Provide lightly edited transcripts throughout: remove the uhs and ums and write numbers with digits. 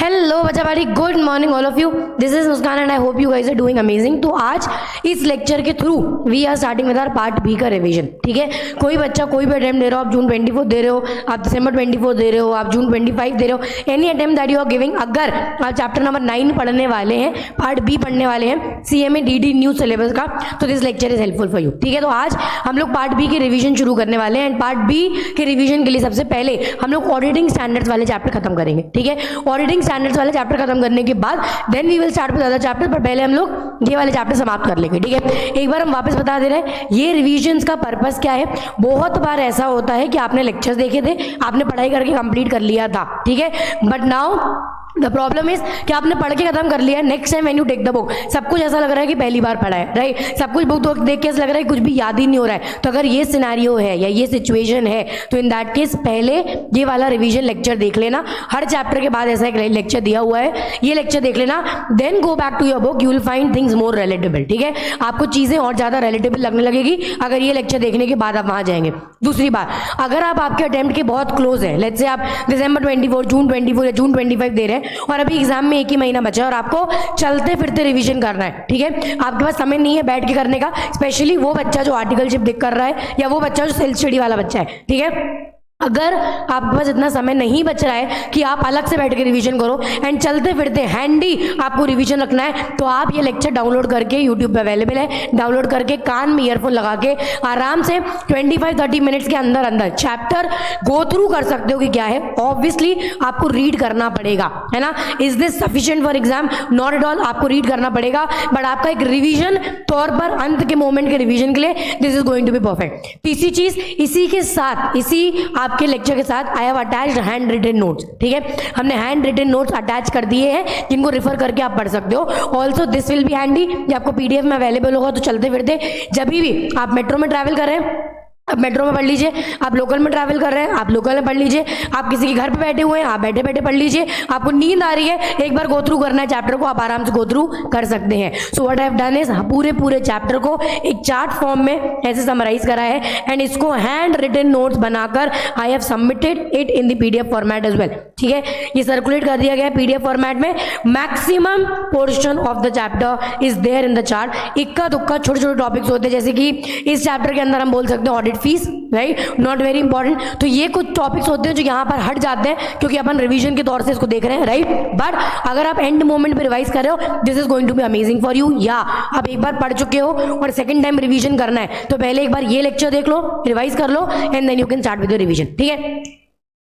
Hello बच्चा बाड़ी, good morning all of you. This is Muskan and I hope you guys are doing amazing. तो आज इस lecture के through we are starting with our part B का revision. ठीक है, कोई बच्चा कोई भी अटेम्प्ट दे रहा हो, आप जून 24 दे रहे हो, आप दिसंबर 24 दे रहे हो, आप जून 25 दे रहे हो, any attempt that you are giving, अगर आप चैप्टर नंबर 9 पढ़ने वाले हैं, पार्ट बी पढ़ने वाले हैं CMA DD न्यू सिलेबस का, तो this lecture is helpful for you. ठीक है, तो आज हम लोग पार्ट बी की रिवीजन शुरू करने वाले हैं एंड पार्ट बी के रिवीजन के लिए सबसे पहले हम लोग ऑडिटिंग स्टैंडर्ड्स वाले चैप्टर खत्म करेंगे। ठीक है, ऑडिटिंग स्टैंडर्ड्स वाले चैप्टर खत्म करने के बाद then we will start with other chapter, पर पहले हम लोग ये वाले चैप्टर समाप्त कर लेंगे। ठीक है, एक बार हम वापस बता दे रहे हैं ये रिवीजन का पर्पस क्या है। बहुत बार ऐसा होता है कि आपने लेक्चर्स देखे थे, आपने पढ़ाई करके कंप्लीट कर लिया था, ठीक है, but now the problem is कि आपने पढ़ के खत्म कर लिया है। Next time when you take the book सब कुछ ऐसा लग रहा है कि पहली बार पढ़ा है, राइट। सब कुछ बुक देख के ऐसा लग रहा है कुछ भी याद ही नहीं हो रहा है। तो अगर ये सिनेरियो है या ये सिचुएशन है तो इन दैट केस पहले ये वाला रिवीजन लेक्चर देख लेना। हर चैप्टर के बाद ऐसा एक लेक्चर दिया हुआ है, ये लेक्चर देख लेना, then go back to your book, you will find things more relatable. ठीक है, आपको चीजें और ज्यादा रिलेटेबल लगने लगेगी अगर ये लेक्चर देखने के बाद आप वहां जाएंगे। दूसरी बात, अगर आप आपके अटेम्प्ट के बहुत क्लोज है, लेट्स से आप दिसंबर 24, जून 24 या जून 25 दे रहे हैं और अभी एग्जाम में एक ही महीना बचा है और आपको चलते फिरते रिवीजन करना है, ठीक है, आपके पास समय नहीं है बैठ के करने का, स्पेशली वो बच्चा जो आर्टिकलशिप देख कर रहा है या वो बच्चा जो सेल्फ स्टडी वाला बच्चा है। ठीक है, अगर आपके पास इतना समय नहीं बच रहा है कि आप अलग से बैठ के रिवीजन करो एंड चलते फिरते हैंडी आपको रिवीजन रखना है, तो आप ये लेक्चर डाउनलोड करके यूट्यूब पे अवेलेबल है, डाउनलोड करके कान में ईयरफोन लगा के आराम से 25-30 मिनट्स के अंदर अंदर चैप्टर गो थ्रू कर सकते हो कि क्या है। ऑब्वियसली आपको रीड करना पड़ेगा, है ना। Is this sufficient for exam? Not at all, आपको रीड करना पड़ेगा, बट आपका एक रिवीजन तौर पर अंत के मोमेंट के रिवीजन के लिए this is going to be perfect. तीसरी चीज, इसी के साथ इसी आपके लेक्चर के साथ I have attached handwritten notes. ठीक है, हमने हैंड रिटन नोट्स अटैच कर दिए हैं जिनको रेफर करके आप पढ़ सकते हो। Also this will be handy, ये आपको PDF में अवेलेबल होगा, तो चलते फिरते जब भी आप मेट्रो में ट्रैवल कर रहे हैं आप मेट्रो में पढ़ लीजिए, आप लोकल में ट्रैवल कर रहे हैं आप लोकल में पढ़ लीजिए, आप किसी के घर पे बैठे हुए हैं आप बैठे बैठे पढ़ लीजिए, आपको नींद आ रही है एक बार गो थ्रू करना है चैप्टर को, आप आराम से गो थ्रू कर सकते हैं। So what I have done is पूरे चैप्टर को एक चार्ट फॉर्म में ऐसे समराइज करा है एंड इसको हैंड रिटन नोट्स बनाकर I have submitted it in the PDF format as well. ठीक है, ये सर्कुलेट कर दिया गया है PDF फॉर्मेट में। Maximum portion of the chapter is there in the chart. इक्का दुक्का छोटे छोटे टॉपिक्स होते हैं, जैसे कि इस चैप्टर के अंदर हम बोल सकते हैं audit fees, right, not very important. तो ये कुछ टॉपिक्स होते हैं जो यहाँ पर हट जाते हैं क्योंकि अपन रिवीजन के तौर से इसको देख रहे हैं, राइट। बट अगर आप एंड मोमेंट पे रिवाइज कर रहे हो this is going to be amazing for you. या आप एक बार पढ़ चुके हो और सेकंड टाइम रिवीजन करना है तो पहले एक बार ये लेक्चर देख लो, रिवाइज कर लो and then you can start with your revision. ठीक है,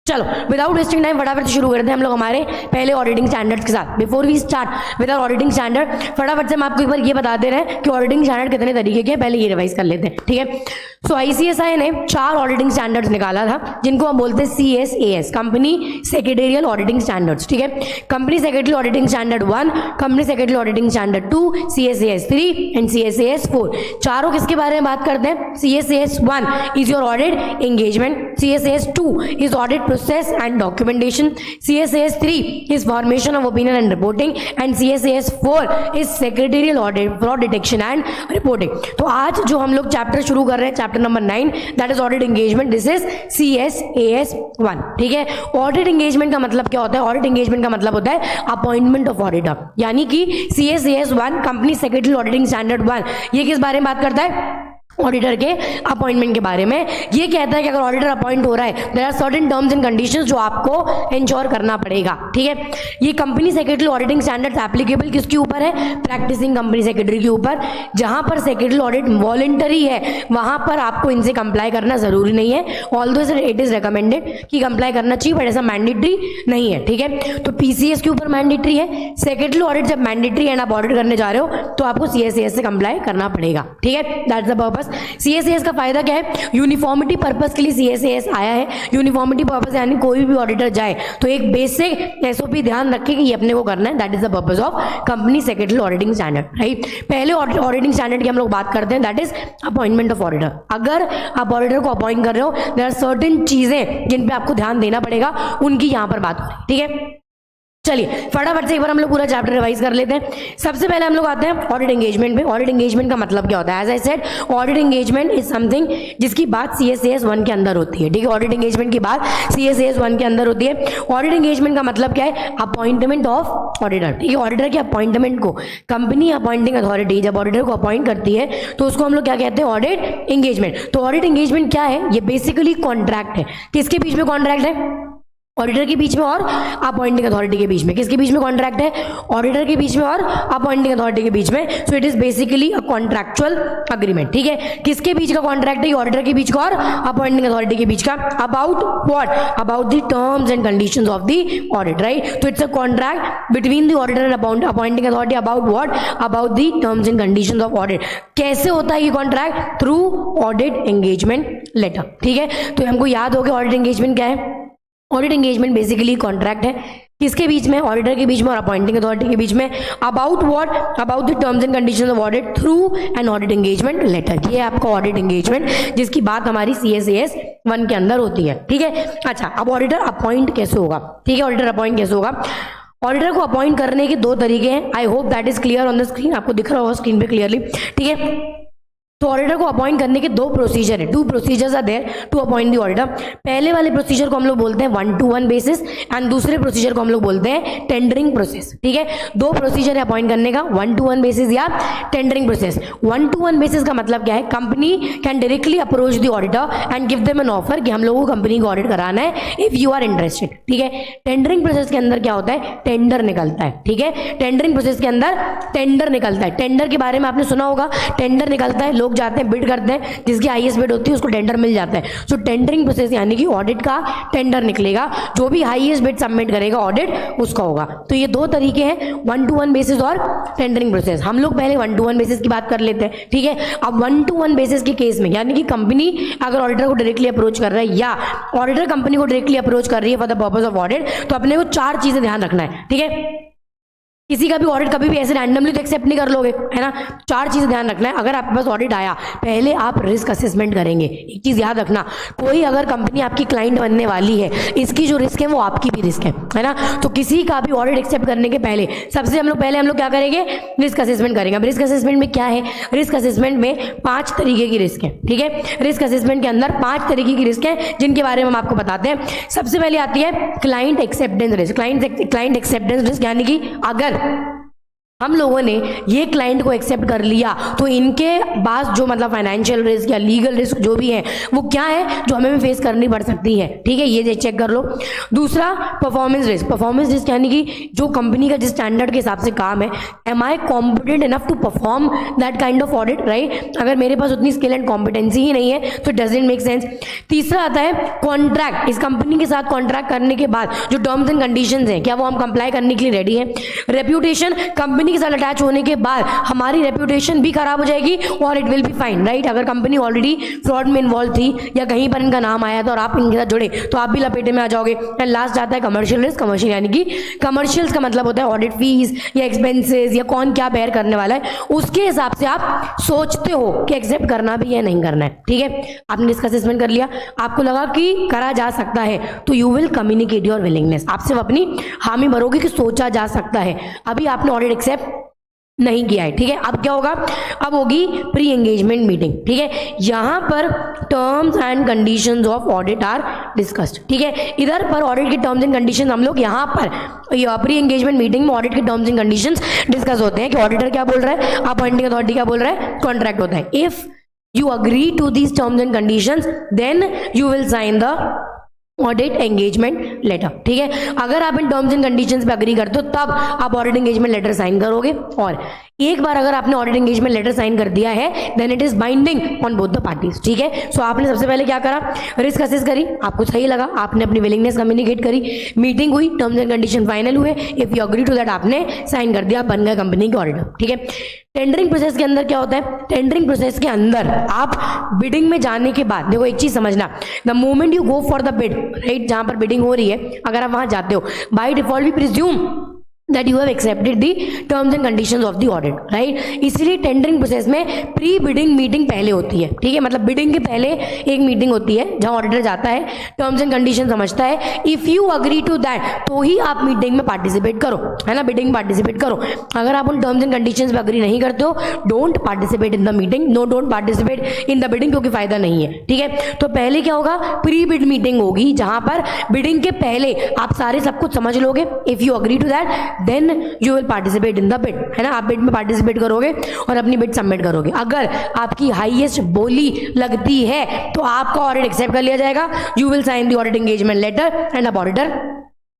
चलो विदाउट वेस्टिंग टाइम फटाफट शुरू करते हैं हम लोग हमारे पहले ऑडिटिंग स्टैंडर्ड्स के साथ। Before we start with our auditing standard, फटाफट से हम आपको एक बार ये बता दे रहे हैं कि ऑडिटिंग स्टैंडर्ड कितने तरीके के हैं, पहले ये रिवाइज कर लेते हैं। ठीक है, सो ICSI ने 4 ऑडिटिंग स्टैंडर्ड्स निकाला था जिनको हम बोलते हैं CSAS, company secretarial auditing standards. ठीक है, company secretary auditing standard 1, company secretary auditing standard 2, CSAS 3 and CSAS 4। चारों किसके बारे में बात करते हैं? CSAS 1 is your audit engagement, CSAS 2 is audit process and documentation, CSAS 3 is formation of opinion and reporting and CSAS 4 is secretarial audit, fraud detection and reporting। तो आज जो हम लोग चैप्टर शुरू कर रहे हैं chapter number 9 that is audit engagement, this is CSAS 1। ठीक है, ऑडिट एंगेजमेंट का मतलब क्या होता है? ऑडिट एंगेजमेंट का मतलब होता है अपॉइंटमेंट ऑफ ऑडिटर, यानी कि CSAS 1 company secretary auditing standard 1 ये किस बारे में बात करता है? ऑडिटर के अपॉइंटमेंट के बारे में। ये कहता है कि अगर ऑडिटर अपॉइंट हो रहा है there are certain terms and conditions जो आपको इंश्योर करना पड़ेगा। ठीक है, ये company secretary auditing standards applicable किसके ऊपर है? प्रैक्टिसिंग कंपनी सेक्रेटरी के ऊपर। जहां पर सेक्रेटरी ऑडिट वॉलंटरी है वहां पर आपको इनसे कंप्लाई करना जरूरी नहीं है, ऑल्दो इट इज रिकमेंडेड कि कंप्लाई करना चाहिए, बट ऐसा मैंडेटरी नहीं है। ठीक है, तो PCS के ऊपर मैंडेटरी है, सेक्रेटरी ऑडिट जब मैंडेटरी एंड आप ऑडिट करने जा रहे हो तो आपको CSAS से कंप्लाई करना पड़ेगा। ठीक है, दैट्स द पर्पस। CSAS का फायदा क्या है? यूनिफॉर्मिटी पर्पस के लिए CSAS आया है। यूनिफॉर्मिटी पर्पस यानी कोई भी ऑडिटर जाए तो एक बेसिक SOP ध्यान रखे कि ये अपने को करना है, that is the purpose of company secretary auditing standard, right. पहले ऑडिटिंग स्टैंडर्ड की हम लोग बात करते हैं, that is appointment of auditor. अगर आप ऑडिटर को अपॉइंट कर रहे हो देयर आर सर्टेन चीजें जिन पे आपको ध्यान देना पड़ेगा, उनकी यहां पर बात हो रही है। ठीक है, चलिए फटाफट से एक बार हम लोग पूरा चैप्टर रिवाइज कर लेते हैं। सबसे पहले हम लोग आते हैं ऑडिट एंगेजमेंट पे। ऑडिट एंगेजमेंट का मतलब क्या होता है? As I said, audit engagement is something जिसकी बात CSAS 1 के अंदर होती है। ठीक है, ऑडिट एंगेजमेंट की बात CSAS 1 के अंदर होती है। ऑडिट एंगेजमेंट का मतलब क्या है? Appointment of auditor. ठीक है, ऑडिटर के अपॉइंटमेंट को कंपनी अपॉइंटिंग अथॉरिटी जब ऑडिटर को अपॉइंट करती है तो उसको हम लोग क्या कहते हैं? Audit engagement. तो ऑडिट एंगेजमेंट क्या है? ये बेसिकली कॉन्ट्रैक्ट है। किसके बीच में कॉन्ट्रैक्ट है? ऑडिटर के बीच में और अपॉइंटिंग अथॉरिटी के बीच में। किसके बीच में कॉन्ट्रैक्ट है? ऑडिटर के बीच में और अपॉइंटिंग अथॉरिटी के बीच में। So it is basically a contractual agreement. ठीक है, किसके बीच का कॉन्ट्रैक्ट है? ऑडिटर के बीच का और अपॉइंटिंग अथॉरिटी के बीच का। About what? About the terms and conditions of the audit, right? तो it's a contract between the auditor and appointing authority about what? About the terms and conditions of audit. कैसे होता है ये contract? Through audit engagement letter. ठीक है, तो हमको याद हो गया ऑडिट एंगेजमेंट क्या है। ऑडिट एंगेजमेंट बेसिकली कॉन्ट्रैक्ट है। किसके बीच में? ऑडिटर के बीच में और अपॉइंटिंग अथॉरिटी के बीच में। About what? About the terms and conditions of audit through an audit engagement letter. ये है आपका ऑडिट एंगेजमेंट जिसकी बात हमारी CSAS 1 के अंदर होती है। ठीक है, अच्छा अब ऑडिटर अपॉइंट कैसे होगा? ठीक है, ऑडिटर अपॉइंट कैसे होगा? ऑडिटर को अपॉइंट करने के 2 तरीके हैं। I hope that is clear on the screen. आपको दिख रहा होगा स्क्रीन पे क्लियरली। ठीक है, तो ऑडिटर को अपॉइंट करने के 2 प्रोसीजर है। 2 procedures are there to appoint the auditor. पहले वाले प्रोसीजर को हम लोग बोलते हैं 1-to-1 बेसिस एंड दूसरे प्रोसीजर को हम लोग बोलते हैं टेंडरिंग प्रोसेस। ठीक है, 2 प्रोसीजर है अपॉइंट करने का, 1-to-1 बेसिस या टेंडरिंग प्रोसेस। 1-to-1 बेसिस का मतलब क्या है? Company can directly approach the auditor and give them an offer कि हम लोगों को कंपनी को ऑडिट कराना है इफ यू आर इंटरेस्टेड। ठीक है, टेंडरिंग प्रोसेस के अंदर क्या होता है? टेंडर निकलता है। ठीक है, टेंडरिंग प्रोसेस के अंदर टेंडर निकलता है। टेंडर के बारे में आपने सुना होगा, टेंडर निकलता है, लोग जाते हैं, बिड करते हैं, जिसकी हाईएस्ट बिड होती है उसको टेंडर मिल जाता है। सो टेंडरिंग प्रोसेस यानी कि ऑडिट का टेंडर निकलेगा, जो भी हाईएस्ट बिड सबमिट करेगा ऑडिट उसका होगा। तो ये 2 तरीके हैं, 1-to-1 बेसिस और टेंडरिंग प्रोसेस। हम लोग पहले 1-to-1 बेसिस की बात कर लेते हैं। ठीक है, अब 1-to-1 बेसिस के केस में यानी कि कंपनी अगर ऑडिटर को डायरेक्टली अप्रोच कर रहा है या ऑडिटर कंपनी को डायरेक्टली अप्रोच कर रही है for the purpose of audit, तो अपने को 4 चीजें ध्यान रखना है। ठीक है, किसी का भी ऑडिट कभी भी ऐसे रैंडमली तो एक्सेप्ट नहीं कर लोगे, है ना। 4 चीज़ ध्यान रखना है। अगर आपके पास ऑडिट आया, पहले आप रिस्क असेसमेंट करेंगे। एक चीज़ याद रखना, कोई अगर कंपनी आपकी क्लाइंट बनने वाली है, इसकी जो रिस्क है वो आपकी भी रिस्क है ना। तो किसी का भी ऑडिट एक्सेप्ट करने के पहले सबसे हम लोग क्या करेंगे? रिस्क असेसमेंट करेंगे। अब रिस्क असेसमेंट में क्या है? रिस्क असेसमेंट में 5 तरीके की रिस्क है। ठीक है, रिस्क असेसमेंट के अंदर 5 तरीके की रिस्क है जिनके बारे में हम आपको बताते हैं। सबसे पहले आती है client acceptance risk. Client acceptance risk यानी कि अगर हम लोगों ने ये क्लाइंट को एक्सेप्ट कर लिया तो इनके पास जो मतलब फाइनेंशियल रिस्क या लीगल रिस्क जो भी है वो क्या है जो हमें भी फेस करनी पड़ सकती है। ठीक है, ये चेक कर लो। दूसरा परफॉर्मेंस रिस्क। परफॉर्मेंस रिस्क यानी कि जो कंपनी का जिस स्टैंडर्ड के हिसाब से काम है, am I competent enough to perform that kind of audit, right. अगर मेरे पास उतनी स्किल एंड कॉम्पिटेंसी ही नहीं है तो डजंट मेक सेंस। तीसरा आता है कॉन्ट्रैक्ट। इस कंपनी के साथ कॉन्ट्रैक्ट करने के बाद जो टर्म्स एंड कंडीशंस हैं, क्या वो हम कंप्लाई करने के लिए रेडी है। रेप्यूटेशन, कंपनी के साथ अटैच होने के बाद हमारी रेप्यूटेशन भी खराब हो जाएगी और it will be fine, right. अगर कंपनी ऑलरेडी फ्रॉड में इन्वॉल्व थी या कहीं पर इनका नाम आया था और आप इनके साथ जुड़े तो आप भी लपेटे में आ जाओगे। एंड लास्ट आता है कमर्शियल रिस्क। कमर्शियल यानी कि कमर्शियल्स का मतलब होता है ऑडिट फीस या एक्सपेंसेस या कौन क्या बेयर करने वाला है, उसके हिसाब से आप सोचते हो कि एक्सेप्ट करना भी या नहीं करना है। ठीक है, आपने रिस्क असेसमेंट कर लिया, आपको लगा कि करा जा सकता है तो you will communicate your willingness. आप सिर्फ अपनी हामी भरोगे कि सोचा जा सकता है, अभी आपने ऑडिट एक्सेप्ट नहीं किया है। ठीक है, अब क्या होगा? अब होगी प्री एंगेजमेंट मीटिंग। ठीक है, यहां पर terms and conditions of audit are discussed. ठीक है, इधर पर ऑडिट के टर्म्स एंड कंडीशंस हम लोग यहां पर प्री एंगेजमेंट मीटिंग में ऑडिट के टर्म्स एंड कंडीशंस डिस्कस होते हैं कि ऑडिटर क्या बोल रहा है, अपॉइंटिंग अथॉरिटी क्या बोल रहा है, कॉन्ट्रैक्ट होता है। If you agree to these terms and conditions then you will sign the audit engagement letter. ठीक है, अगर आप इन टर्म्स एंड कंडीशंस पे अग्री करते हो तब आप ऑडिट एंगेजमेंट लेटर साइन करोगे, और एक बार अगर आपने ऑडिट एंगेजमेंट लेटर साइन कर दिया है then it is binding on both the parties. ठीक है, सो आपने सबसे पहले क्या करा? रिस्क असेस करी, आपको सही लगा, आपने अपनी विलिंगनेस कम्युनिकेट करी, मीटिंग हुई, टर्म्स एंड कंडीशन फाइनल हुए, if you agree to that आपने साइन कर दिया, आप बन गए कंपनी के ऑडिटर। ठीक है, टेंडरिंग प्रोसेस के अंदर क्या होता है? टेंडरिंग प्रोसेस के अंदर आप बिडिंग में जाने के बाद, देखो एक चीज समझना, the moment you go for the bid, right, जहां पर बिडिंग हो रही है, अगर आप वहां जाते हो, by default we presume that you have accepted the terms and conditions of the audit, right? इसलिए टेंडरिंग प्रोसेस में प्री बिडिंग मीटिंग पहले होती है, ठीक है, मतलब बिडिंग के पहले एक मीटिंग होती है जहां ऑडिटर जाता है, टर्म्स एंड कंडीशन समझता है, if you agree to that तो ही आप मीटिंग में पार्टिसिपेट करो, है ना, बिडिंग पार्टिसिपेट करो। अगर आप उन टर्म्स एंड कंडीशंस पे अग्री नहीं करते हो, don't participate in the meeting, no don't participate in the bidding, क्योंकि फायदा नहीं है, ठीक है। तो पहले क्या होगा, प्री बिड मीटिंग होगी जहां पर बिडिंग के पहले आप सारे सब कुछ समझ लोगे, if you agree to that then you will participate in the bid, है ना, आप बिड में पार्टिसिपेट करोगे और अपनी बिड सबमिट करोगे। अगर आपकी हाईएस्ट बोली लगती है तो आपका ऑडिट एक्सेप्ट कर लिया जाएगा, you will sign the audit engagement letter and आप ऑडिटर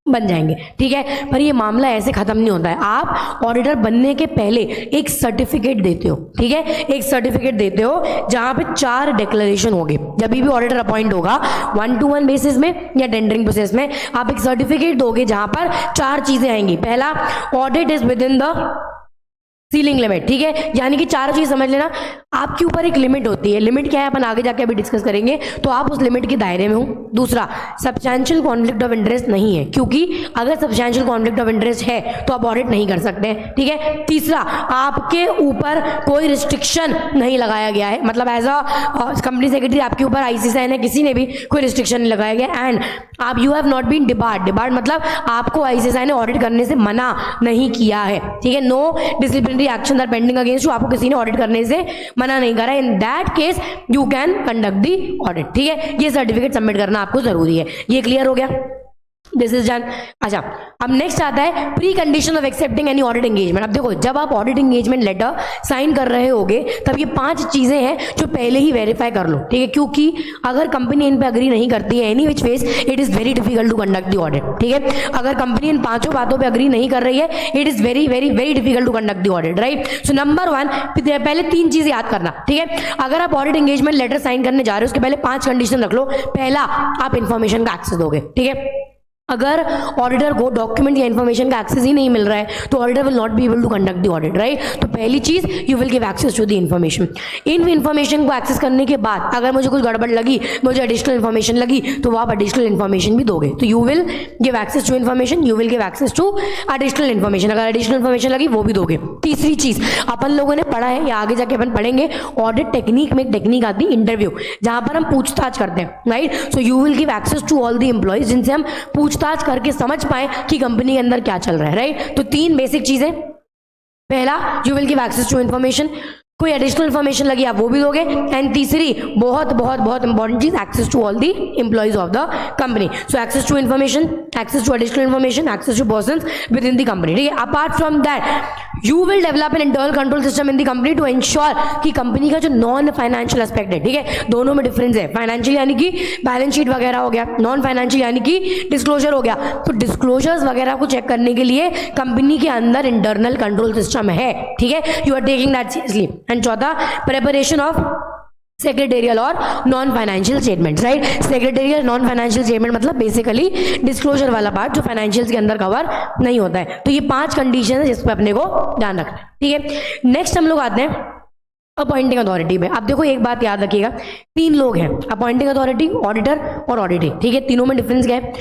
बन जाएंगे, ठीक है। पर ये मामला ऐसे खत्म नहीं होता है, आप ऑडिटर बनने के पहले एक सर्टिफिकेट देते हो, ठीक है, एक सर्टिफिकेट देते हो जहां पे 4 डिक्लेरेशन होंगे। जब भी ऑडिटर अपॉइंट होगा 1-to-1 बेसिस में या टेंडरिंग प्रोसेस में, आप एक सर्टिफिकेट दोगे जहां पर 4 चीजें आएंगी। पहला, audit is with in the ceiling limit, ठीक है, यानी कि 4 चीज समझ लेना, आपके ऊपर एक लिमिट होती है, लिमिट क्या है अपन आगे जाके अभी डिस्कस करेंगे, तो आप उस लिमिट के दायरे में हो। दूसरा, सब्सटैंशियल कॉन्फ्लिक्ट ऑफ इंटरेस्ट नहीं है, क्योंकि अगर सब्सटैंशियल कॉन्फ्लिक्ट ऑफ इंटरेस्ट है तो आप ऑडिट नहीं कर सकते हैं, ठीक है। तीसरा, आपके ऊपर कोई रिस्ट्रिक्शन नहीं लगाया गया है, मतलब एज अ कंपनी सेक्रेटरी आपके ऊपर आईसीएसआई ने किसी ने भी कोई रिस्ट्रिक्शन नहीं लगाया गया, एंड आप you have not been debarred मतलब आपको आईसीएसआई ने ऑडिट करने से मना नहीं किया है, ठीक है। No disciplinary action are pending against you, आपको किसी ने ऑडिट करने से मना नहीं करा, in that case you can conduct the audit, ठीक है। ये सर्टिफिकेट सबमिट करना आपको जरूरी है। ये क्लियर हो गया, दिस इज डन। अच्छा, अब नेक्स्ट आता है pre condition of accepting any audit engagement. अब देखो, जब आप ऑडिट एंगेजमेंट लेटर साइन कर रहे होगे तब ये 5 चीजें हैं जो पहले ही वेरीफाई कर लो, ठीक है, क्योंकि अगर कंपनी इन पे अग्री नहीं करती है any which ways, it is very difficult to conduct the audit, ठीक है। अगर कंपनी इन 5 बातों पे अग्री नहीं कर रही है, it is very very very difficult to conduct the audit, right. So number 1, पहले 3 चीजें याद करना, ठीक है। अगर आप ऑडिट एंगेजमेंट लेटर साइन करने जा रहे हो उसके पहले 5 कंडीशन रख लो। पहला, आप इंफॉर्मेशन का एक्सेस दोगे, ठीक है। अगर ऑडिटर को डॉक्यूमेंट या इन्फॉर्मेशन का एक्सेस ही नहीं मिल रहा है तो auditor will not be able to conduct the audit, right. तो पहली चीज, you will give access to the information. इन इन्फॉर्मेशन को एक्सेस करने के बाद अगर मुझे कुछ गड़बड़ लगी, मुझे एडिशनल इन्फॉर्मेशन लगी, तो आप एडिशनल इन्फॉर्मेशन भी दोगे। तो you will give access to information, you will give access to additional information. अगर एडिशनल इन्फॉर्मेशन लगी वो भी दोगे। तीसरी चीज, अपन लोगों ने पढ़ा है या आगे जाके अपन पढ़ेंगे, ऑडिट टेक्निक में एक टेक्निक आती है इंटरव्यू, जहां पर हम पूछताछ करते हैं, right. So you will give access to all the employees, जिनसे हम पूछताछ करके समझ पाए कि कंपनी के अंदर क्या चल रहा है, राइट। तो 3 बेसिक चीजें, पहला, you will give access to information, कोई एडिशनल इन्फॉर्मेशन लगी आप वो भी दोगे, एंड तीसरी बहुत बहुत बहुत इंपॉर्टेंट चीज, access to all the employees of the company. So access to information, access to additional information, access to persons with in the company, ठीक है। Apart from that you will develop an internal control system in the company to ensure कि company का जो non financial aspect है, ठीक है, दोनों में डिफरेंस है। फाइनेंशियल यानी कि बैलेंस शीट वगैरह हो गया, नॉन फाइनेंशियल यानी कि डिस्क्लोजर हो गया। तो डिस्क्लोजर्स वगैरह को चेक करने के लिए कंपनी के अंदर इंटरनल कंट्रोल सिस्टम है, ठीक है, you are taking that seriously. And चौथा, प्रिपरेशन ऑफ सेक्रेटेरियल और non financial statements, right. Secretarial non financial statement मतलब बेसिकली डिस्क्लोजर वाला पार्ट जो फाइनेंशियल्स के अंदर कवर नहीं होता है। तो ये 5 कंडीशन है जिस पे अपने को ध्यान रखना है, ठीक है। नेक्स्ट हम लोग आते हैं अपॉइंटिंग अथॉरिटी में। अब देखो, एक बात याद रखिएगा, 3 लोग हैं, अपॉइंटिंग अथॉरिटी, ऑडिटर और ऑडिटी, ठीक है। तीनों में डिफरेंस क्या है?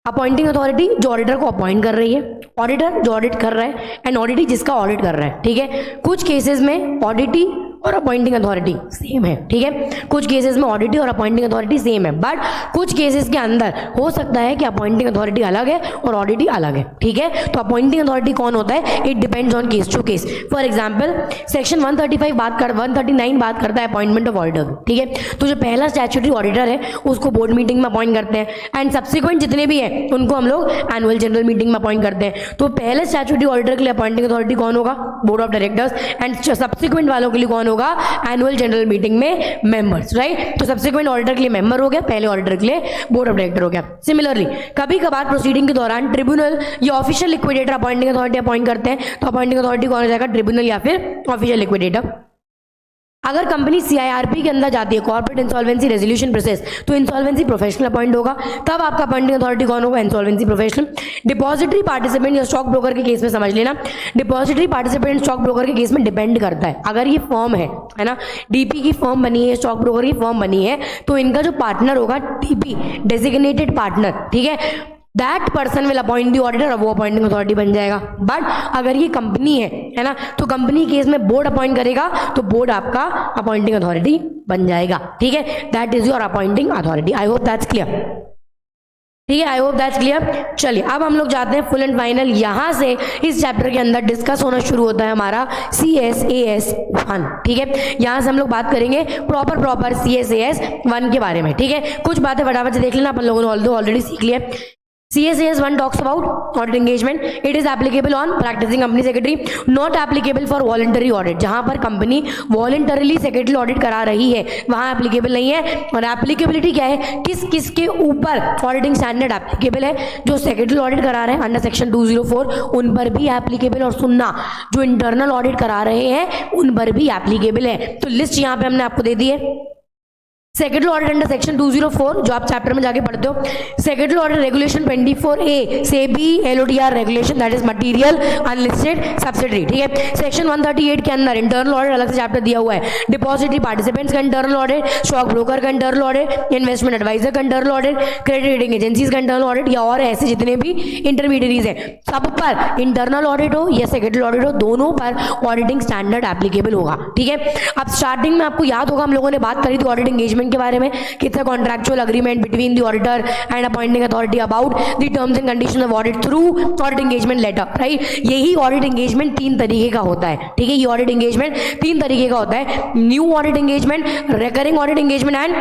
अपॉइंटिंग अथॉरिटी जो ऑडिटर को अपॉइंट कर रही है, ऑडिटर जो ऑडिट कर रहा है, एंड ऑडिटी जिसका ऑडिट कर रहा है, ठीक है। कुछ केसेस में ऑडिटी और अपॉइंटिंग अथॉरिटी सेम है, ठीक है। कुछ केसेस में ऑडिटी और अपॉइंटिंग अथॉरिटी सेम है, बट कुछ केसेस के अंदर हो सकता है कि अपॉइंटिंग अथॉरिटी अलग है और ऑडिटी अलग है, ठीक है। तो अपॉइंटिंग अथॉरिटी कौन होता है? It depends on case to case. For example, section 139 बात करता है अपॉइंटमेंट ऑफ ऑडिटर, ठीक है। तो जो पहला स्टैट्यूटरी ऑडिटर है उसको बोर्ड मीटिंग में अपॉइंट करते हैं, एंड सब्सिक्वेंट जितने भी हैं उनको हम लोग एनुअल जनरल मीटिंग में अपॉइंट करते हैं। तो पहले स्टैट्यूटरी ऑडिटर के लिए अपॉइंटिंग अथॉरिटी कौन होगा? Board of directors, and subsequent वालों के लिए कौन होगा? एनुअल जनरल मीटिंग में मेंबर्स, राइट। तो सब्सिक्वेंट ऑडिटर के लिए मेंबर हो गया, पहले ऑडिटर के लिए बोर्ड ऑफ डायरेक्टर हो गया। सिमिलरली, कभी कभार प्रोसीडिंग के दौरान ट्रिब्यूनल या official liquidator appointing authority appoint करते हैं, तो अपॉइंटिंग अथॉरिटी कौन हो जाएगा? ट्रिब्यूनल या फिर ऑफिशियल लिक्विडेटर। अगर कंपनी सीआईआरपी के अंदर जाती है, कॉर्पोरेट इंसॉल्वेंसी रेजोल्यूशन प्रोसेस, तो इंसॉल्वेंसी प्रोफेशनल अपॉइंट होगा, तब आपका अपॉइंटिंग अथॉरिटी कौन होगा? Insolvency professional. डिपॉजिटरी पार्टिसिपेंट या स्टॉक ब्रोकर के केस में समझ लेना, डिपॉजिटरी पार्टिसिपेंट स्टॉक ब्रोकर के केस में डिपेंड करता है। अगर ये फर्म है ना, डीपी की फर्म बनी है, स्टॉक ब्रोकर की फर्म बनी है, तो इनका जो पार्टनर होगा डीपी डेजिग्नेटेड पार्टनर, ठीक है, that person will appoint the auditor, वो अपॉइंटिंग अथॉरिटी बन जाएगा। बट अगर ये कंपनी है ना, तो कंपनी केस में बोर्ड अपॉइंट करेगा तो बोर्ड आपका अपॉइंटिंग अथॉरिटी बन जाएगा। ठीक है, that is your appointing authority. I hope that's clear. ठीक है, आई होप दैट्स क्लियर। चलिए अब हम लोग जाते हैं फुल एंड फाइनल। यहां से इस चैप्टर के अंदर डिस्कस होना शुरू होता है हमारा CSAS 1। ठीक है, यहां से हम लोग बात करेंगे प्रॉपर CSAS 1 के बारे में। ठीक है, कुछ बातें फटाफट से देख लेना, अपन लोगों ने ऑलरेडी सीख लिया। CSAS 1 talks about audit engagement. It is applicable on practicing company secretary, not applicable for voluntary audit. जहां पर कंपनी voluntarily secretary audit करा रही है वहां एप्लीकेबल नहीं है। और एप्लीकेबिलिटी क्या है, किस के ऊपर ऑडिटिंग स्टैंडर्ड एप्लीकेबल है, जो सेक्रेटरी ऑडिट करा रहे हैं अंडर सेक्शन 204 उन पर भी एप्लीकेबल। और सुनना, जो इंटरनल ऑडिट करा रहे हैं उन पर भी एप्लीकेबल है। तो लिस्ट यहाँ पे हमने आपको दे दी है। सेक्रेटरी ऑडिट अंडर सेक्शन 204 जो आप चैप्टर में जाके पढ़ते हो। Secretary audit regulation 24A SEBI LODR regulation, that is material unlisted subsidiary. ठीक है, सेक्शन 138 के अंदर इंटरनल ऑडिट अलग से चैप्टर दिया हुआ है। डिपॉजिटरी पार्टिसिपेंट्स का इंटरनल ऑडिट, स्टॉक ब्रोकर का इंटरनल ऑडिट, इन्वेस्टमेंट एडवाइजर का internal audit, credit rating agencies का इंटरनल ऑडिट, या और ऐसे जितने भी इंटरमीडियरीज हैं सब पर इंटरनल ऑडिट हो या सेक्रेटरी ऑडिट हो, दोनों पर ऑडिटिंग स्टैंडर्ड एप्लीकेबल होगा। ठीक है, अब स्टार्टिंग में आपको याद होगा हम लोगों ने बात करी थी ऑडिट एंगेजमेंट के बारे में, कितना contractual agreement between the auditor and appointing authority about the terms and conditions of audit through audit engagement letter. Right, यही ऑडिट एंगेजमेंट 3 तरीके का होता है। ठीक है, ये ऑडिट एंगेजमेंट 3 तरीके का होता है, new audit engagement, recurring audit engagement and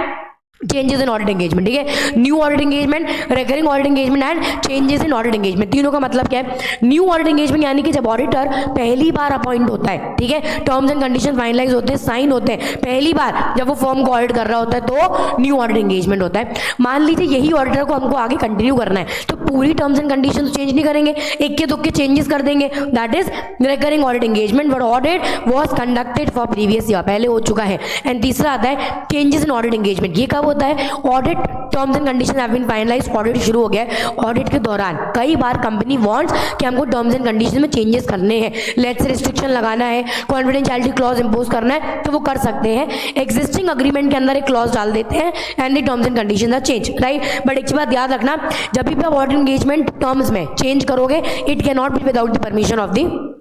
changes in audit engagement. ठीक है, new audit engagement, recurring audit engagement and changes in audit engagement. तीनों का मतलब क्या है, न्यू ऑडिट एंगेजमेंट यानी कि जब ऑडिटर पहली बार अपॉइंट होता है, ठीक है, टर्म्स एंड कंडीशन फाइनलाइज होते हैं, साइन होते हैं, पहली बार जब वो फर्म को ऑडिट कर रहा होता है तो न्यू ऑडिट एंगेजमेंट होता है। मान लीजिए यही ऑडिटर को हमको आगे कंटिन्यू करना है तो पूरी टर्म्स एंड कंडीशन चेंज नहीं करेंगे, एक के दुक्के चेंजेस कर देंगे, that is recurring audit engagement, but audit was conducted for previous year, पहले हो चुका है। एंड तीसरा आता है चेंजेस इन ऑडिट एंगेजमेंट। ये कब होता है, audit terms and condition have been finalised, audit शुरू हो गया है, ऑडिट के दौरान कई बार कंपनी वांट्स कि हमको टर्म्स एंड कंडीशन में चेंजेस करने हैं, लेट्स से रिस्ट्रिक्शन लगाना है, कॉन्फिडेंशियलिटी क्लॉज इंपोज करना है, तो वो कर सकते हैं। एक्जिस्टिंग अग्रीमेंट के अंदर एक क्लॉज डाल देते हैं and the terms and condition are change. Right, but एक बात याद रखना, जब भी आप ऑडिट एंगेजमेंट टर्म्स में चेंज करोगे it can not be without the permission of the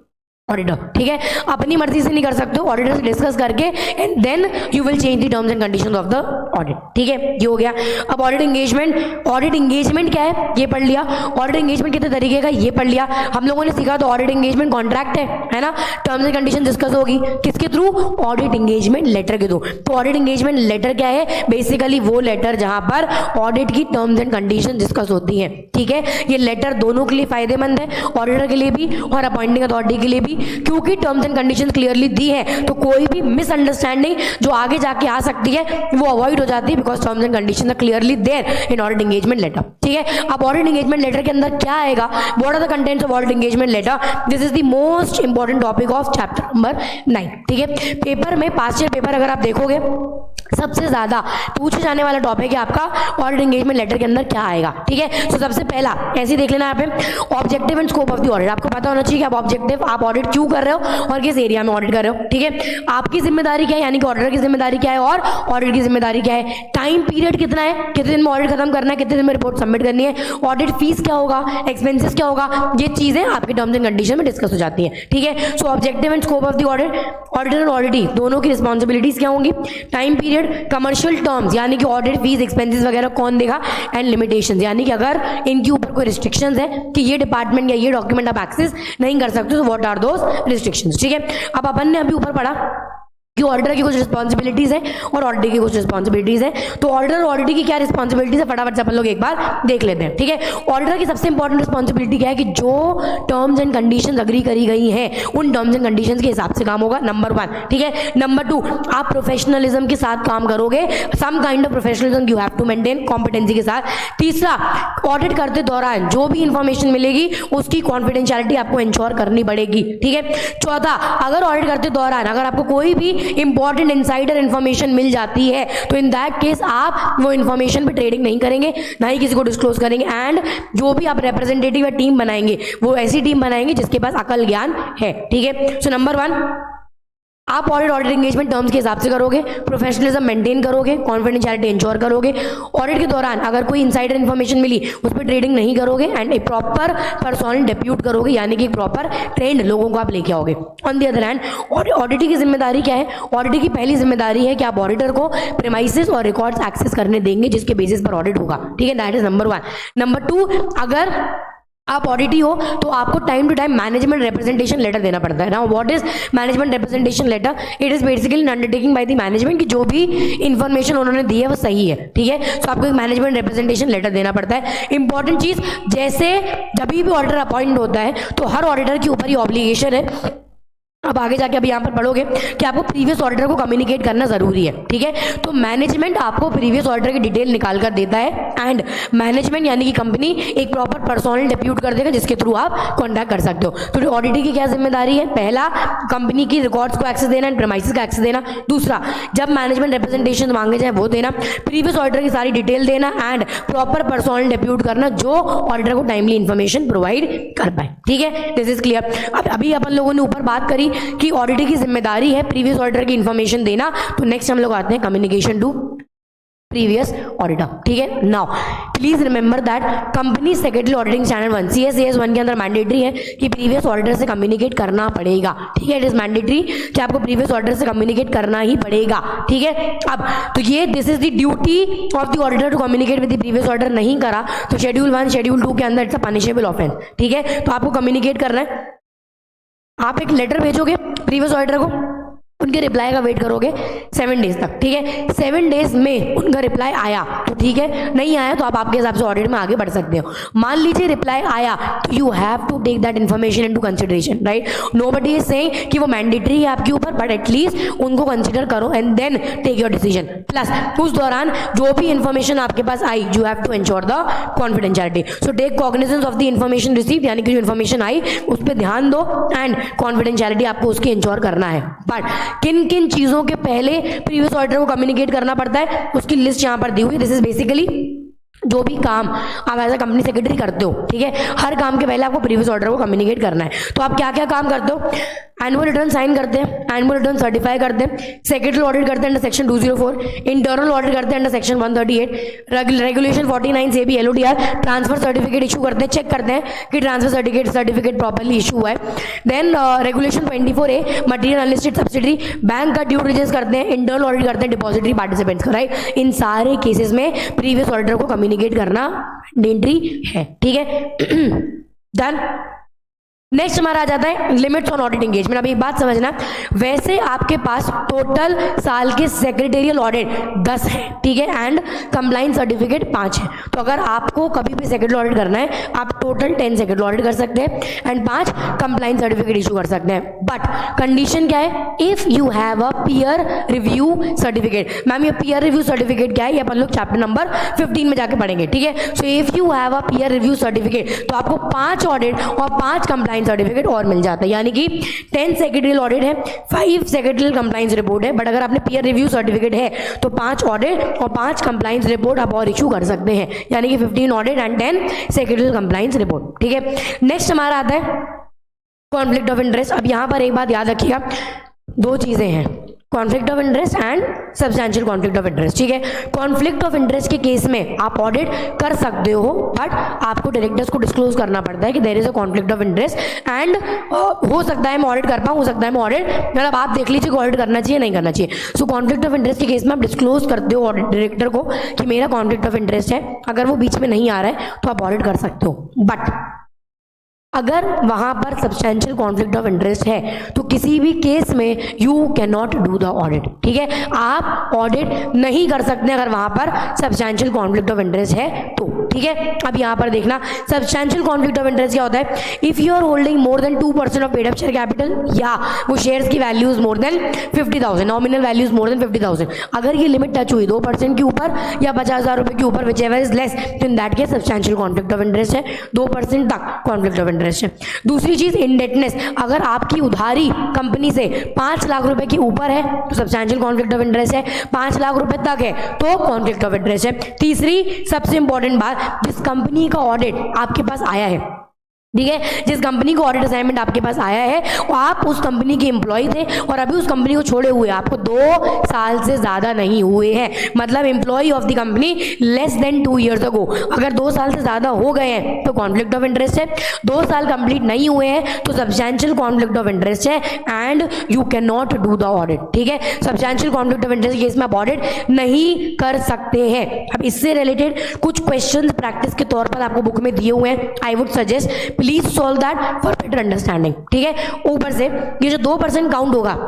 auditor. ठीक है, अपनी मर्जी से नहीं कर सकते हो, ऑडिटर से डिस्कस करके and then you will change the terms and conditions of the audit. ठीक है, ये हो गया। अब ऑडिट एंगेजमेंट क्या है ये पढ़ लिया, ऑडिट एंगेजमेंट कितने तरीके का ये पढ़ लिया हम लोगों ने सीखा। तो ऑडिट एंगेजमेंट कॉन्ट्रैक्ट है ना, टर्म्स एंड कंडीशन डिस्कस होगी किसके थ्रू, ऑडिट एंगेजमेंट लेटर के थ्रू। तो ऑडिट एंगेजमेंट लेटर क्या है, बेसिकली वो लेटर जहां पर ऑडिट की टर्म्स एंड कंडीशन डिस्कस होती है। ठीक है, ये लेटर दोनों के लिए फायदेमंद है, ऑडिटर के लिए भी और अपॉइंटिंग अथॉरिटी के लिए भी, क्योंकि टर्म्स एंड कंडीशंस क्लियरली दी है तो कोई भी मिसअंडरस्टैंडिंग जो आगे जाके आ सकती है वो अवॉइड हो जाती है, because terms and conditions are clearly there in audit engagement letter. ठीक है, अब ऑडिट एंगेजमेंट लेटर के अंदर क्या आएगा, what are the contents of audit engagement letter, this is the most important topic of chapter number 9। ठीक है, paper में पास्ट ईयर पेपर अगर आप देखोगे सबसे ज्यादा पूछे जाने वाला टॉपिक है आपका ऑडिट एंगेजमेंट लेटर के अंदर क्या आएगा। ठीक है, तो सबसे पहला ऐसे ही देख लेना यहाँ पे, objective and scope of the audit. आपको पता होना चाहिए कि आप ऑब्जेक्टिव, आप ऑडिट क्यों कर रहे हो और किस एरिया में ऑडिट कर रहे हो। ठीक है, आपकी जिम्मेदारी क्या है, यानी कि ऑडिटर की जिम्मेदारी क्या है और ऑडिट की जिम्मेदारी क्या है, टाइम पीरियड कितना है, कितने दिन में ऑडिट खत्म करना है, कितने दिन में रिपोर्ट सबमिट करनी है, ऑडिट फीस क्या होगा, एक्सपेंसेस क्या होगा, ये चीजें आपके टर्म्स एंड कंडीशन में डिस्कस हो जाती है। ठीक है, so objective and scope of the audit, auditor and auditee दोनों की रिस्पॉन्सिबिलिटीज क्या होंगी, टाइम पीरियड, कमर्शियल टर्म्स यानी कि ऑडिट फीस एक्सपेंसेस वगैरह कौन देगा, एंड लिमिटेशंस यानी कि अगर इनके ऊपर कोई रिस्ट्रिक्शंस है कि ये डिपार्टमेंट या ये डॉक्यूमेंट आप एक्सेस नहीं कर सकते तो व्हाट आर दोस रिस्ट्रिक्शंस। ठीक है, अब अपन ने अभी ऊपर पढ़ा कि ऑडिटर की कुछ रिस्पॉन्सिबिलिटीज है और ऑडिटर की कुछ रिस्पॉन्सिबिलिटीज है। तो ऑडिटर और ऑडिटर की क्या रिस्पॉन्सिबिलिटीज है फटाफट से अपन लोग एक बार देख लेते हैं। ठीक है, ऑडिटर की सबसे इंपॉर्टेंट रिस्पॉन्सिबिलिटी क्या है कि जो टर्म्स एंड कंडीशंस अग्री करी गई हैं उन टर्म्स एंड कंडीशंस के हिसाब से काम होगा, नंबर 1। ठीक है, नंबर 2, आप प्रोफेशनलिज्म के साथ काम करोगे, some kind of professionalism you have to maintain competency के साथ। तीसरा, ऑडिट करते दौरान जो भी इंफॉर्मेशन मिलेगी उसकी कॉन्फिडेंशियलिटी आपको इंश्योर करनी पड़ेगी। ठीक है, चौथा, अगर ऑडिट करते दौरान अगर आपको कोई भी इंपॉर्टेंट इनसाइडर इंफॉर्मेशन मिल जाती है तो इन दैट केस आप वो इंफॉर्मेशन पे ट्रेडिंग नहीं करेंगे, ना ही किसी को डिस्क्लोज करेंगे, एंड जो भी आप रिप्रेजेंटेटिव या टीम बनाएंगे वो ऐसी टीम बनाएंगे जिसके पास अकल ज्ञान है। ठीक है, सो नंबर 1 आप ऑडिट एंगेजमेंट टर्म्स के हिसाब से करोगे, प्रोफेशनलिज्म मेंटेन करोगे, कॉन्फिडेंशियलिटी इंश्योर करोगे, ऑडिट के दौरान अगर कोई इनसाइडर इन्फॉर्मेशन मिली उस पर ट्रेडिंग नहीं करोगे, and A proper personal depute करोगे, यानी कि प्रॉपर ट्रेंड लोगों को आप लेके आओगे। On the other hand auditor की जिम्मेदारी क्या है? ऑडिटर की पहली जिम्मेदारी है कि आप ऑडिटर को प्रीमाइसेस और रिकॉर्ड्स एक्सेस करने देंगे जिसके बेसिस पर ऑडिट होगा, ठीक है, दैट इज नंबर 1। नंबर 2, अगर आप ऑडिटी हो तो आपको time to time management representation letter देना पड़ता है। Now what is management representation letter? It is basically an undertaking by the management कि जो भी इंफॉर्मेशन उन्होंने दी है वो सही है, ठीक है। तो आपको एक मैनेजमेंट रिप्रेजेंटेशन लेटर देना पड़ता है। इंपॉर्टेंट चीज, जैसे जब भी ऑडिटर अपॉइंट होता है तो हर ऑडिटर के ऊपर ये ऑब्लिगेशन है, अब आगे जाके अभी यहाँ पर पढ़ोगे कि आपको प्रीवियस ऑडिटर को कम्युनिकेट करना जरूरी है, ठीक है। तो मैनेजमेंट आपको प्रीवियस ऑडिटर की डिटेल निकाल कर देता है, एंड मैनेजमेंट यानी कि कंपनी एक प्रॉपर पर्सनल डेप्यूट कर देगा जिसके थ्रू आप कॉन्टैक्ट कर सकते हो। तो ऑडिटर की क्या जिम्मेदारी है? पहला, कंपनी की रिकॉर्ड्स को एक्सेस देना एंड प्रीमाइसेस का एक्सेस देना। दूसरा, जब मैनेजमेंट रिप्रेजेंटेशन मांगे जाए वो देना, प्रीवियस ऑडिटर की सारी डिटेल देना, एंड प्रॉपर पर्सनल डेप्यूट करना जो ऑडिटर को टाइमली इन्फॉर्मेशन प्रोवाइड कर पाए, ठीक है। This is clear. अब अभी अपन लोगों ने ऊपर बात करी कि ऑडिटर की जिम्मेदारी है प्रीवियस ऑडिटर की इंफॉर्मेशन देना, तो नेक्स्ट हम लोग आते हैं कम्युनिकेशन टू प्रीवियस ऑडिटर, ठीक है। Now please remember that company secretary auditing standard 1 CSAS 1 के अंदर मैंडेटरी है कि प्रीवियस ऑडिटर से कम्युनिकेट करना पड़ेगा, ठीक है। इट इज मैंडेटरी कि आपको प्रीवियस ऑडिटर से कम्युनिकेट करना ही पड़ेगा, ठीक है। अब तो ये this is the duty of the auditor to communicate with the previous auditor. नहीं करा तो शेड्यूल 1 शेड्यूल 2 के अंदर इट्स अ पनिशेबल ऑफेंस, ठीक है। तो आपको कम्युनिकेट करना है, आप एक लेटर भेजोगे प्रीवियस ऑडिटर को, उनके रिप्लाई का वेट करोगे 7 डेज तक, ठीक है। 7 डेज में उनका रिप्लाई आया तो ठीक है, नहीं आया तो आप आपके हिसाब से ऑडिट में आगे बढ़ सकते हो। मान लीजिए रिप्लाई आया तो you have to take that information into consideration, right. Nobody is saying कि वो मैंडेटरी है आपके ऊपर, बट एटलीस्ट उनको कंसिडर करो and then take your decision. Plus उस दौरान जो भी इन्फॉर्मेशन आपके पास आई, you have to ensure the confidentiality. So take cognizance of the information receive, यानी कि जो इन्फॉर्मेशन आई उस पर ध्यान दो, एंड कॉन्फिडेंशियलिटी आपको उसकी एंश्योर करना है। बट किन किन चीजों के पहले प्रीवियस ऑडिटर को कम्युनिकेट करना पड़ता है उसकी लिस्ट यहां पर दी हुई। दिस इज बेसिकली जो भी काम आप एज अ कंपनी सेक्रेटरी करते हो, ठीक है, हर काम के पहले आपको प्रीवियस ऑर्डर को कम्युनिकेट करना है। तो आप क्या क्या काम करते हो? एनुअल रिटर्न साइन करते हैं, एनुअल रिटर्न सर्टिफाई करते हैं, सेक्रेटरी ऑडिट करते हैं अंडर सेक्शन 204, इंटरनल ऑडिट करते हैं अंडर सेक्शन 138, रेगुलेशन 49 से भी LODR, ट्रांसफर सर्टिफिकेट इशू करते हैं, चेक करते हैं कि ट्रांसफर सर्टिफिकेट प्रॉपर्ली इशू हुआ है। Then regulation 24A, material unlisted subsidiary, bank का ड्यू डिलिजेंस करते हैं, इंटरनल ऑडिट करते हैं डिपॉजिटरी पार्टिसिपेंट्स का, राइट। इन सारे केसेस में प्रीवियस ऑडिटर को कम्युनिकेट करना मैंडेटरी है, ठीक है। डन। नेक्स्ट हमारा आ जाता है लिमिट्स ऑन ऑडिट एंगेजमेंट। अभी एक बात समझना, वैसे आपके पास टोटल साल के सेक्रेटेरियल ऑडिट 10 है, ठीक है, एंड कंप्लाइंस सर्टिफिकेट 5 है। तो अगर आपको कभी भी सेक्रेटरी ऑडिट करना है आप टोटल 10 सेक्रेटरी ऑडिट कर सकते हैं एंड 5 कंप्लाइंस सर्टिफिकेट इशू कर सकते हैं। बट कंडीशन क्या है? If you have a peer review certificate. Ma'am ये पीयर रिव्यू सर्टिफिकेट क्या है? ये अपन लोग चैप्टर नंबर 15 में जाके पढ़ेंगे, ठीक है। So if you have a peer review certificate तो आपको 5 ऑडिट और 5 कंप्लाइंस सर्टिफिकेट और मिल जाता है, यानी कि 10 सेक्रेटरियल ऑडिट है, 5 सेक्रेटरियल कंप्लाइंस रिपोर्ट है। बट अगर आपने पीयर रिव्यू सर्टिफिकेट है तो 5 ऑडिट और 5 कंप्लाइंस रिपोर्ट आप और इशू कर सकते हैं, यानी कि 15 audit and 10 secretarial compliance report, ठीक है। नेक्स्ट हमारा आता है कॉन्फ्लिक्ट ऑफ इंटरेस्ट। अब यहां पर एक बात याद रखिएगा, 2 चीजें हैं, conflict of interest and substantial conflict of interest, ठीक है। कॉन्फ्लिक्ट ऑफ इंटरेस्ट के केस में आप ऑडिट कर सकते हो, बट आपको डायरेक्टर्स को डिस्क्लोज करना पड़ता है कि there is a conflict of interest, and हो सकता है मैं ऑडिट कर पाऊँ, हो सकता है मैं ऑडिट, मतलब आप देख लीजिए कि ऑडिट करना चाहिए नहीं करना चाहिए। सो कॉन्फ्लिक्ट ऑफ इंटरेस्ट के केस में आप डिस्क्लोज करते हो ऑडिट डायरेक्टर को कि मेरा कॉन्फ्लिक्ट ऑफ इंटरेस्ट है। अगर वो बीच में नहीं आ रहा है तो आप ऑडिट कर सकते हो, बट अगर वहां पर सब्सटैंशियल कॉन्फ्लिक्ट ऑफ इंटरेस्ट है तो किसी भी केस में you can not do the audit, ठीक है। आप ऑडिट नहीं कर सकते अगर वहां पर सब्सटैंशियल कॉन्फ्लिक्ट ऑफ इंटरेस्ट है तो, ठीक है। अब यहां पर देखना सब्सटैंशियल कॉन्फ्लिक्ट ऑफ इंटरेस्ट क्या होता है? If you are holding more than 2% of paid up share capital, या वो शेयर्स की values more than 50,000, nominal values more than 50,000, अगर ये लिमिट टच हुई 2% के ऊपर या 50,000 रुपए के ऊपर, विच एवर इज लेस, तो इन that case substantial conflict of interest है, 2% तक कॉन्फ्लिक्ट ऑफ इंटरेस्ट है। दूसरी चीज इंडेटनेस, अगर आपकी उधारी कंपनी से 5 लाख रुपए के ऊपर है तो सब्सटैंशियल कॉन्फ्लिक्ट ऑफ इंटरेस्ट है, 5 लाख रुपए तक है तो कॉन्फ्लिक्ट ऑफ इंटरेस्ट है। तीसरी सबसे इंपॉर्टेंट बात, जिस कंपनी का ऑडिट आपके पास आया है ठीक है। जिस कंपनी को ऑडिट असाइनमेंट आपके पास आया है और आप उस कंपनी के एम्प्लॉय थे और अभी उस कंपनी को छोड़े हुए आपको 2 साल से ज्यादा नहीं हुए हैं, मतलब employee of the company less than 2 years ago. अगर 2 साल से ज्यादा हो गए हैं तो कॉन्फ्लिक्ट ऑफ इंटरेस्ट है, 2 साल कंप्लीट नहीं हुए हैं तो सब्सटैंशियल कॉन्फ्लिक्ट ऑफ इंटरेस्ट है and you can not do the audit. ठीक है, substantial conflict of interest case में आप ऑडिट नहीं कर सकते हैं। अब इससे रिलेटेड कुछ क्वेश्चन प्रैक्टिस के तौर पर आपको बुक में दिए हुए हैं, आई would suggest please solve that for better understanding. ठीक है, ऊपर से ये जो 2% काउंट होगा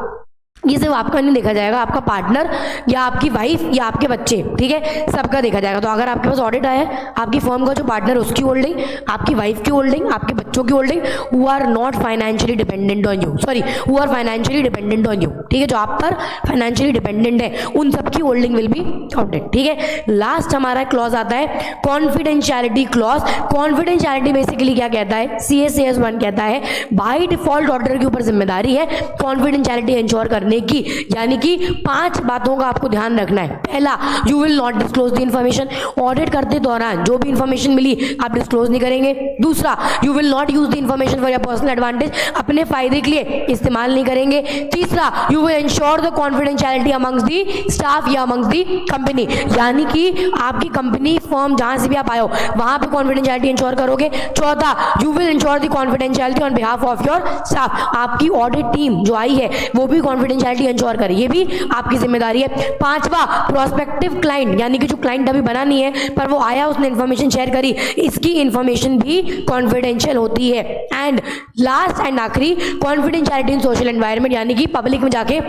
ये सिर्फ आपका नहीं देखा जाएगा, आपका पार्टनर या आपकी वाइफ या आपके बच्चे, ठीक है, सबका देखा जाएगा। तो अगर आपके पास ऑडिट आया है, आपकी फर्म का जो पार्टनर उसकी होल्डिंग, आपकी वाइफ की होल्डिंग, आपके बच्चों की holding, who are not financially dependent on you, sorry who are financially dependent on you, ठीक है, जो आप पर फाइनेंशियली डिपेंडेंट है उन सबकी होल्डिंग विल बी काउंटेड। ठीक है, लास्ट हमारा क्लॉज आता है कॉन्फिडेंशियलिटी क्लॉज। कॉन्फिडेंशियलिटी बेसिकली क्या कहता है, CSAS 1 कहता है बाय डिफॉल्ट ऑडिटर के ऊपर जिम्मेदारी है कॉन्फिडेंशियलिटी इंश्योर करने की, यानी कि 5 बातों का आपको ध्यान रखना है। पहला, you will not disclose the information, audit करते दौरान जो भी इंफॉर्मेशन मिली आप डिस्क्लोज नहीं करेंगे। दूसरा, you will not use the information for your personal advantage, अपने फायदे के लिए इस्तेमाल नहीं करेंगे। तीसरा, you will ensure the confidentiality amongst the staff या अमंग्स द कंपनी, यानी कि आपकी कंपनी फर्म जहां से भी आप आए हो वहां पे कॉन्फिडेंशियलिटी इंश्योर करोगे। चौथा, you will ensure the confidentiality on behalf of your staff, आपकी ऑडिट टीम जो आई है वो भी कॉन्फिडेंशियलिटी इंश्योर करे, ये भी आपकी जिम्मेदारी है। पांचवा, प्रोस्पेक्टिव क्लाइंट, यानी कि जो क्लाइंट अभी बना नहीं है पर वो आया उसने इंफॉर्मेशन शेयर करी, इसकी इंफॉर्मेशन भी कॉन्फिडेंशियल होती है। एंड लास्ट एंड आखिरी, कॉन्फिडेंशियलिटी इन सोशल एनवायरनमेंट, यानी कि पब्लिक में जाके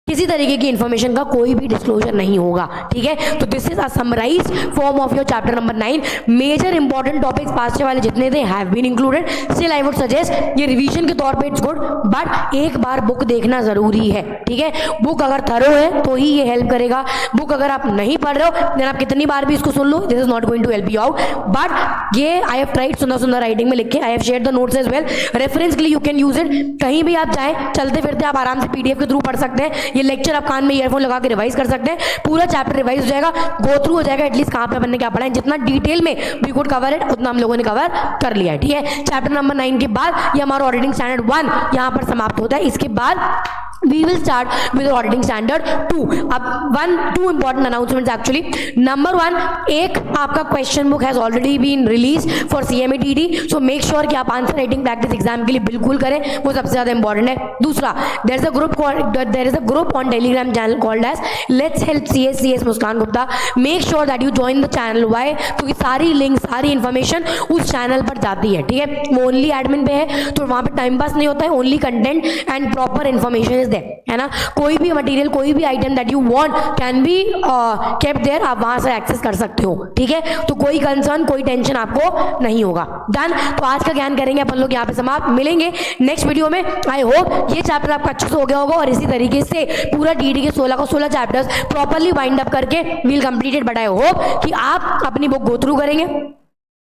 किसी तरीके की इंफॉर्मेशन का कोई भी डिस्क्लोजर नहीं होगा। ठीक है, तो this is a summarized form of your chapter number 9। Major important topics पास वाले जितने थे have been included. Still I would suggest ये रिवीजन के तौर पे इट्स गुड, बट एक बार बुक देखना जरूरी है। ठीक है, बुक अगर थरो है तो ही ये हेल्प करेगा। बुक अगर आप नहीं पढ़ रहे हो देन आप कितनी बार भी इसको सुन लो, this is not going to help you out. But ये आई हैव ट्राइड सुंदर सुंदर राइटिंग में लिख के, I have shared the notes as well, reference के लिए यू कैन यूज इट। कहीं भी आप जाए चलते फिरते आप आराम से PDF के थ्रू पढ़ सकते हैं। ये लेक्चर आप कान में ईयरफोन लगा के रिवाइज कर सकते हैं, पूरा चैप्टर रिवाइज हो जाएगा, गो थ्रू हो जाएगा एटलीस्ट कहां पे अपन ने क्या पढ़ा है। जितना डिटेल में वी कुड कवर इट उतना हम लोगों ने कवर कर लिया है। ठीक है, चैप्टर नंबर 9 के बाद ये हमारा ऑडिटिंग स्टैंडर्ड 1 यहां पर समाप्त होता है। इसके बाद we will start with auditing standard 2. अब 2 important announcements actually. Number 1, एक आपका question book has already been released for CMA-TD, so make sure कि आप आंसर राइटिंग प्रैक्टिस एग्जाम के लिए बिल्कुल करें, वो सबसे ज्यादा इंपॉर्टेंट है। दूसरा, there is a group on Telegram channel called as Let's Help CS Muskan Gupta. Make sure that you join the channel. Why? क्योंकि सारी लिंक सारी इंफॉर्मेशन उस चैनल पर जाती है। ठीक है, वो ओनली एडमिन पे है तो वहां पे टाइम पास नहीं होता है, only content and proper information is है ना। कोई भी मटेरियल कोई भी item that you want can be kept there, आप वहां से एक्सेस कर सकते हो। ठीक है, तो कोई कंसर्न कोई टेंशन आपको नहीं होगा। डन, तो आज का ज्ञान करेंगे अपन लोग यहाँ पे समाप्त। मिलेंगे नेक्स्ट वीडियो में। आई होप ये चैप्टर आपका अच्छे से हो गया होगा और इसी तरीके से पूरा TD के 16 चैप्टर्स प्रॉपरली वाइंड अप करके will completed. But I hope कि आप अपनी बुक गो थ्रू करेंगे,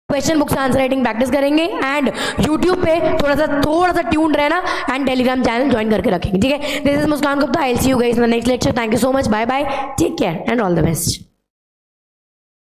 क्वेश्चन बुक से आंसर राइटिंग प्रैक्टिस करेंगे एंड यूट्यूब पे थोड़ा सा ट्यून रहना एंड टेलीग्राम चैनल ज्वाइन करके रखेंगे। ठीक है, this is Muskan Gupta, I will see you guys in the next lecture. Thank you so much, bye bye, take care and all the best.